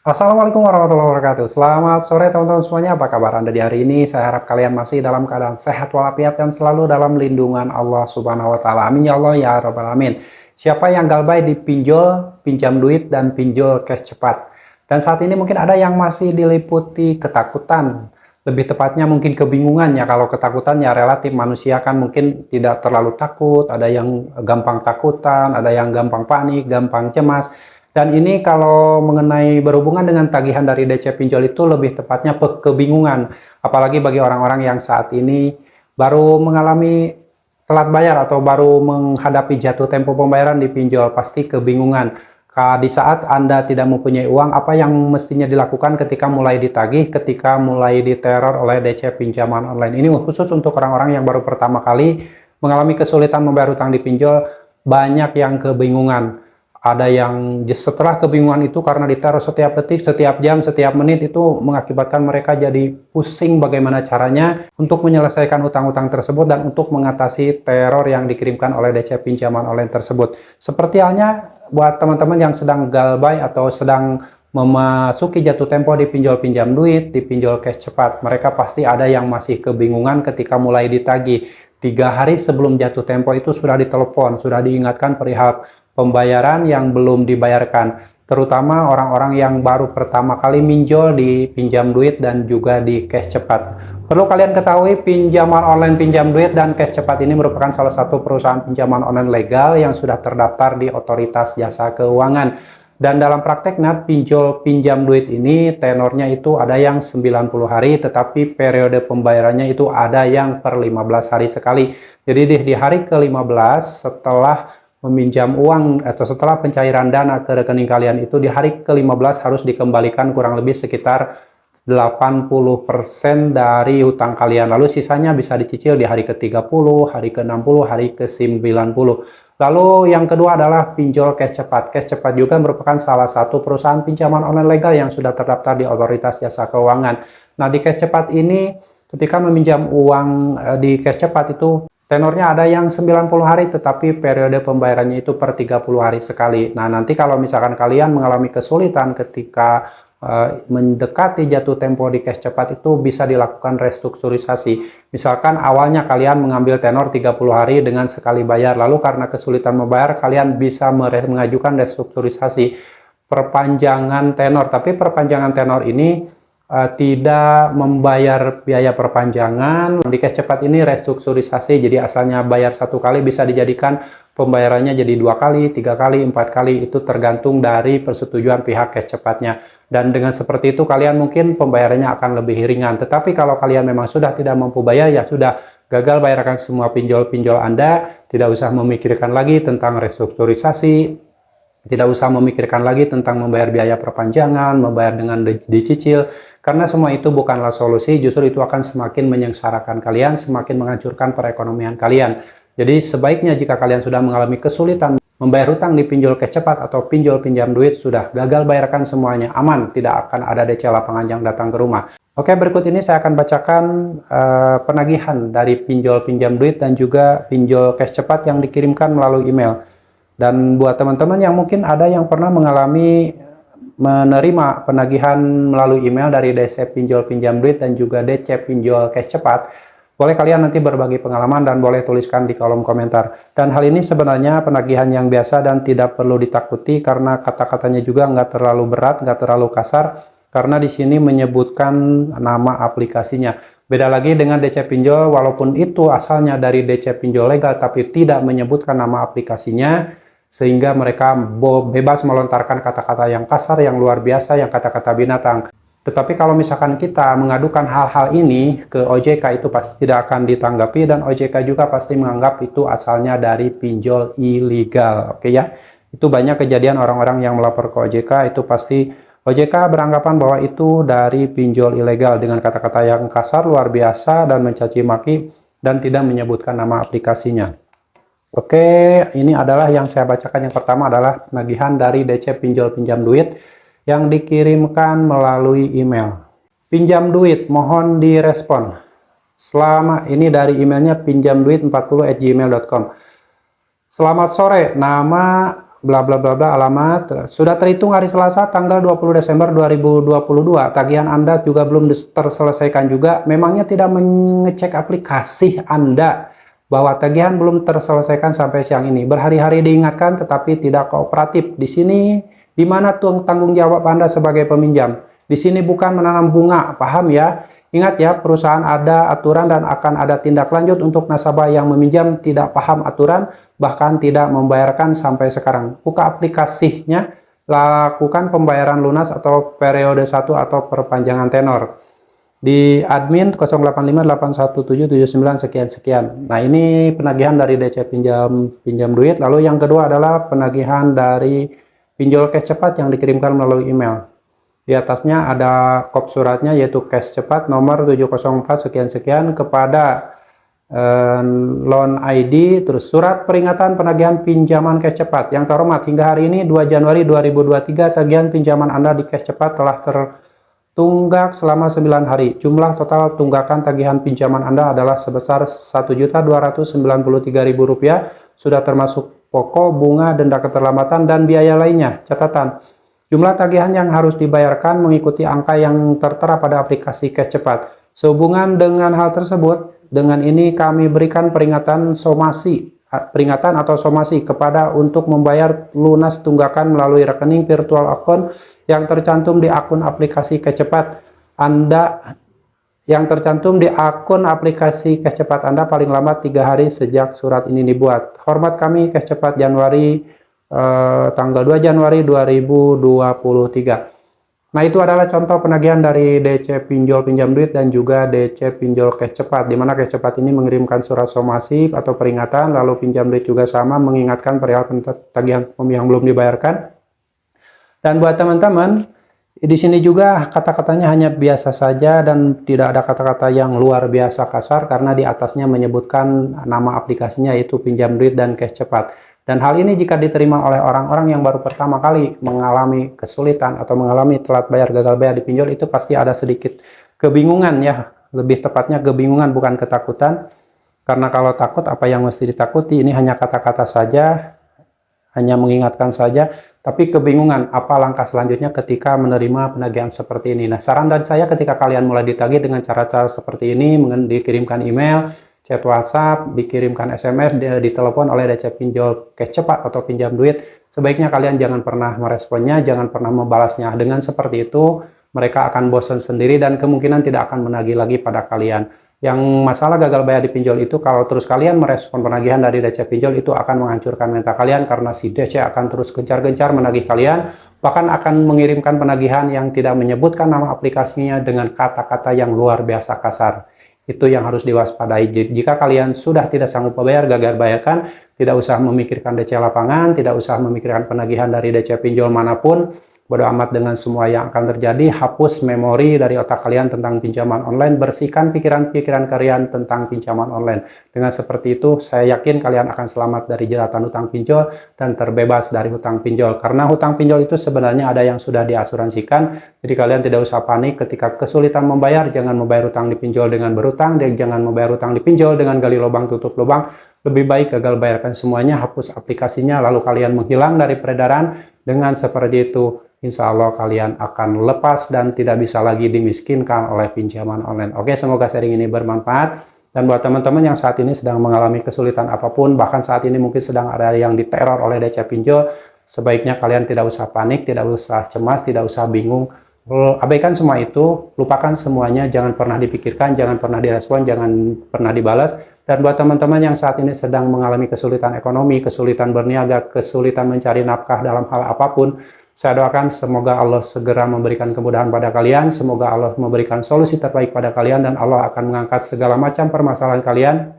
Assalamualaikum warahmatullahi wabarakatuh. Selamat sore teman-teman semuanya. Apa kabar Anda di hari ini? Saya harap kalian masih dalam keadaan sehat walafiat dan selalu dalam lindungan Allah Subhanahu wa taala. Amin ya Allah ya rabbal alamin. Siapa yang galbay di pinjol, pinjam duit dan pinjol cash cepat. Dan saat ini mungkin ada yang masih diliputi ketakutan. Lebih tepatnya mungkin kebingungan ya. Kalau ketakutan ya relatif, manusia kan mungkin tidak terlalu takut, ada yang gampang takutan, ada yang gampang panik, gampang cemas. Dan ini kalau mengenai berhubungan dengan tagihan dari DC pinjol itu lebih tepatnya kebingungan. Apalagi bagi orang-orang yang saat ini baru mengalami telat bayar atau baru menghadapi jatuh tempo pembayaran di pinjol, pasti kebingungan. Di saat Anda tidak mempunyai uang, apa yang mestinya dilakukan ketika mulai ditagih, ketika mulai diteror oleh DC pinjaman online. Ini khusus untuk orang-orang yang baru pertama kali mengalami kesulitan membayar hutang di pinjol, banyak yang kebingungan. Ada yang setelah kebingungan itu karena diteror setiap detik, setiap jam, setiap menit, itu mengakibatkan mereka jadi pusing bagaimana caranya untuk menyelesaikan utang-utang tersebut dan untuk mengatasi teror yang dikirimkan oleh DC pinjaman online tersebut. Seperti halnya buat teman-teman yang sedang galbay atau sedang memasuki jatuh tempo di pinjol pinjam duit, di pinjol cash cepat. Mereka pasti ada yang masih kebingungan ketika mulai ditagih. 3 hari sebelum jatuh tempo itu sudah ditelepon, sudah diingatkan perihal pembayaran yang belum dibayarkan, terutama orang-orang yang baru pertama kali minjol di pinjam duit dan juga di cash cepat. Perlu kalian ketahui, pinjaman online pinjam duit dan cash cepat ini merupakan salah satu perusahaan pinjaman online legal yang sudah terdaftar di Otoritas Jasa Keuangan. Dan dalam prakteknya pinjol pinjam duit ini tenornya itu ada yang 90 hari, tetapi periode pembayarannya itu ada yang per 15 hari sekali. Jadi di hari ke-15 setelah meminjam uang atau setelah pencairan dana ke rekening kalian itu, di hari ke-15 harus dikembalikan kurang lebih sekitar 80% dari hutang kalian. Lalu sisanya bisa dicicil di hari ke-30, hari ke-60, hari ke-90. Lalu yang kedua adalah pinjol cash cepat. Cash cepat juga merupakan salah satu perusahaan pinjaman online legal yang sudah terdaftar di Otoritas Jasa Keuangan. Nah, di cash cepat ini ketika meminjam uang di cash cepat itu tenornya ada yang 90 hari, tetapi periode pembayarannya itu per 30 hari sekali. Nah, nanti kalau misalkan kalian mengalami kesulitan ketika mendekati jatuh tempo di cash cepat, itu bisa dilakukan restrukturisasi. Misalkan awalnya kalian mengambil tenor 30 hari dengan sekali bayar, lalu karena kesulitan membayar, kalian bisa mengajukan restrukturisasi, perpanjangan tenor. Tapi perpanjangan tenor ini tidak membayar biaya perpanjangan. Di cash cepat ini restrukturisasi, jadi asalnya bayar 1 kali bisa dijadikan pembayarannya jadi 2 kali, 3 kali, 4 kali, itu tergantung dari persetujuan pihak cash cepatnya. Dan dengan seperti itu kalian mungkin pembayarannya akan lebih ringan. Tetapi kalau kalian memang sudah tidak mampu bayar, ya sudah, gagal bayarkan semua pinjol-pinjol Anda, tidak usah memikirkan lagi tentang restrukturisasi, tidak usah memikirkan lagi tentang membayar biaya perpanjangan, membayar dengan dicicil, karena semua itu bukanlah solusi, justru itu akan semakin menyengsarakan kalian, semakin menghancurkan perekonomian kalian. Jadi sebaiknya jika kalian sudah mengalami kesulitan membayar hutang di pinjol cash cepat atau pinjol pinjam duit, sudah gagal bayarkan semuanya, aman, tidak akan ada DC lapangan yang datang ke rumah. Oke, berikut ini saya akan bacakan penagihan dari pinjol pinjam duit dan juga pinjol cash cepat yang dikirimkan melalui email. Dan buat teman-teman yang mungkin ada yang pernah mengalami menerima penagihan melalui email dari DC pinjol pinjam duit dan juga DC pinjol cash cepat, boleh kalian nanti berbagi pengalaman dan boleh tuliskan di kolom komentar. Dan hal ini sebenarnya penagihan yang biasa dan tidak perlu ditakuti, karena kata-katanya juga nggak terlalu berat, nggak terlalu kasar, karena di sini menyebutkan nama aplikasinya. Beda lagi dengan DC pinjol, walaupun itu asalnya dari DC pinjol legal tapi tidak menyebutkan nama aplikasinya, sehingga mereka bebas melontarkan kata-kata yang kasar, yang luar biasa, yang kata-kata binatang. Tetapi kalau misalkan kita mengadukan hal-hal ini ke OJK, itu pasti tidak akan ditanggapi, dan OJK juga pasti menganggap itu asalnya dari pinjol ilegal. Oke ya, itu banyak kejadian orang-orang yang melapor ke OJK, itu pasti OJK beranggapan bahwa itu dari pinjol ilegal dengan kata-kata yang kasar, luar biasa, dan mencaci maki, dan tidak menyebutkan nama aplikasinya. Oke, ini adalah yang saya bacakan. Yang pertama adalah penagihan dari DC pinjol pinjam duit yang dikirimkan melalui email. Pinjam duit, mohon direspon. Ini dari emailnya pinjamduit40@gmail.com. Selamat sore, nama bla bla bla bla, alamat sudah terhitung hari Selasa tanggal 20 Desember 2022. Tagihan Anda juga belum terselesaikan juga. Memangnya tidak mengecek aplikasi Anda bahwa tagihan belum terselesaikan sampai siang ini. Berhari-hari diingatkan tetapi tidak kooperatif. Di sini di mana tanggung jawab Anda sebagai peminjam? Di sini bukan menanam bunga, paham ya? Ingat ya, perusahaan ada aturan dan akan ada tindak lanjut untuk nasabah yang meminjam tidak paham aturan, bahkan tidak membayarkan sampai sekarang. Buka aplikasinya, lakukan pembayaran lunas atau periode 1 atau perpanjangan tenor. Di admin 08581779 sekian-sekian. Nah, ini penagihan dari DC pinjam duit. Lalu yang kedua adalah penagihan dari pinjol cash cepat yang dikirimkan melalui email. Di atasnya ada kop suratnya yaitu cash cepat nomor 704 sekian-sekian kepada loan ID, terus surat peringatan penagihan pinjaman cash cepat. Yang terhormat, hingga hari ini 2 Januari 2023 tagihan pinjaman Anda di cash cepat telah tertunggak selama 9 hari. Jumlah total tunggakan tagihan pinjaman Anda adalah sebesar Rp1.293.000, sudah termasuk pokok, bunga, denda keterlambatan, dan biaya lainnya. Catatan, jumlah tagihan yang harus dibayarkan mengikuti angka yang tertera pada aplikasi cash cepat. Sehubungan dengan hal tersebut, dengan ini kami berikan peringatan atau somasi kepada untuk membayar lunas tunggakan melalui rekening virtual account yang tercantum di akun aplikasi cash cepat Anda. Yang tercantum di akun aplikasi cash cepat Anda paling lambat 3 hari sejak surat ini dibuat. Hormat kami, cash cepat tanggal 2 Januari 2023. Nah, itu adalah contoh penagihan dari DC pinjol pinjam duit dan juga DC pinjol cash cepat, di mana cash cepat ini mengirimkan surat somasi atau peringatan, lalu pinjam duit juga sama mengingatkan perihal tagihan yang belum dibayarkan. Dan buat teman-teman, di sini juga kata-katanya hanya biasa saja dan tidak ada kata-kata yang luar biasa kasar karena di atasnya menyebutkan nama aplikasinya yaitu pinjam duit dan cash cepat. Dan hal ini jika diterima oleh orang-orang yang baru pertama kali mengalami kesulitan atau mengalami telat bayar, gagal bayar di pinjol, itu pasti ada sedikit kebingungan ya. Lebih tepatnya kebingungan bukan ketakutan. Karena kalau takut apa yang mesti ditakuti, ini hanya kata-kata saja, hanya mengingatkan saja, tapi kebingungan apa langkah selanjutnya ketika menerima penagihan seperti ini. Nah, saran dari saya ketika kalian mulai ditagih dengan cara-cara seperti ini, dikirimkan email, chat WhatsApp, dikirimkan SMS, ditelepon oleh DC pinjol cash cepat atau pinjam duit, sebaiknya kalian jangan pernah meresponnya, jangan pernah membalasnya. Dengan seperti itu, mereka akan bosan sendiri dan kemungkinan tidak akan menagih lagi pada kalian. Yang masalah gagal bayar di pinjol itu, kalau terus kalian merespon penagihan dari DC pinjol, itu akan menghancurkan mental kalian karena si DC akan terus gencar-gencar menagih kalian, bahkan akan mengirimkan penagihan yang tidak menyebutkan nama aplikasinya dengan kata-kata yang luar biasa kasar. Itu yang harus diwaspadai. Jika kalian sudah tidak sanggup membayar, gagal bayarkan, tidak usah memikirkan DC lapangan, tidak usah memikirkan penagihan dari DC pinjol manapun. Bodo amat dengan semua yang akan terjadi. Hapus memori dari otak kalian tentang pinjaman online. Bersihkan pikiran-pikiran kalian tentang pinjaman online. Dengan seperti itu, saya yakin kalian akan selamat dari jeratan hutang pinjol dan terbebas dari hutang pinjol. Karena hutang pinjol itu sebenarnya ada yang sudah diasuransikan. Jadi kalian tidak usah panik ketika kesulitan membayar. Jangan membayar hutang di pinjol dengan berhutang. Dan jangan membayar hutang di pinjol dengan gali lubang tutup lubang. Lebih baik gagal bayarkan semuanya, hapus aplikasinya, lalu kalian menghilang dari peredaran. Dengan seperti itu, insya Allah kalian akan lepas dan tidak bisa lagi dimiskinkan oleh pinjaman online. Oke, semoga sharing ini bermanfaat. Dan buat teman-teman yang saat ini sedang mengalami kesulitan apapun, bahkan saat ini mungkin sedang ada yang diteror oleh DC pinjol, sebaiknya kalian tidak usah panik, tidak usah cemas, tidak usah bingung. Abaikan semua itu, lupakan semuanya, jangan pernah dipikirkan, jangan pernah direspon, jangan pernah dibalas. Dan buat teman-teman yang saat ini sedang mengalami kesulitan ekonomi, kesulitan berniaga, kesulitan mencari nafkah dalam hal apapun, saya doakan semoga Allah segera memberikan kemudahan pada kalian, semoga Allah memberikan solusi terbaik pada kalian, dan Allah akan mengangkat segala macam permasalahan kalian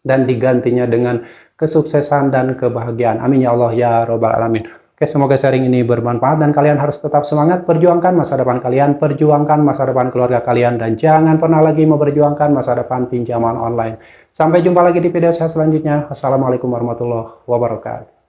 dan digantinya dengan kesuksesan dan kebahagiaan. Amin ya Allah ya Rabbal Alamin. Oke, semoga sharing ini bermanfaat dan kalian harus tetap semangat perjuangkan masa depan kalian, perjuangkan masa depan keluarga kalian, dan jangan pernah lagi memperjuangkan masa depan pinjaman online. Sampai jumpa lagi di video saya selanjutnya. Assalamualaikum warahmatullahi wabarakatuh.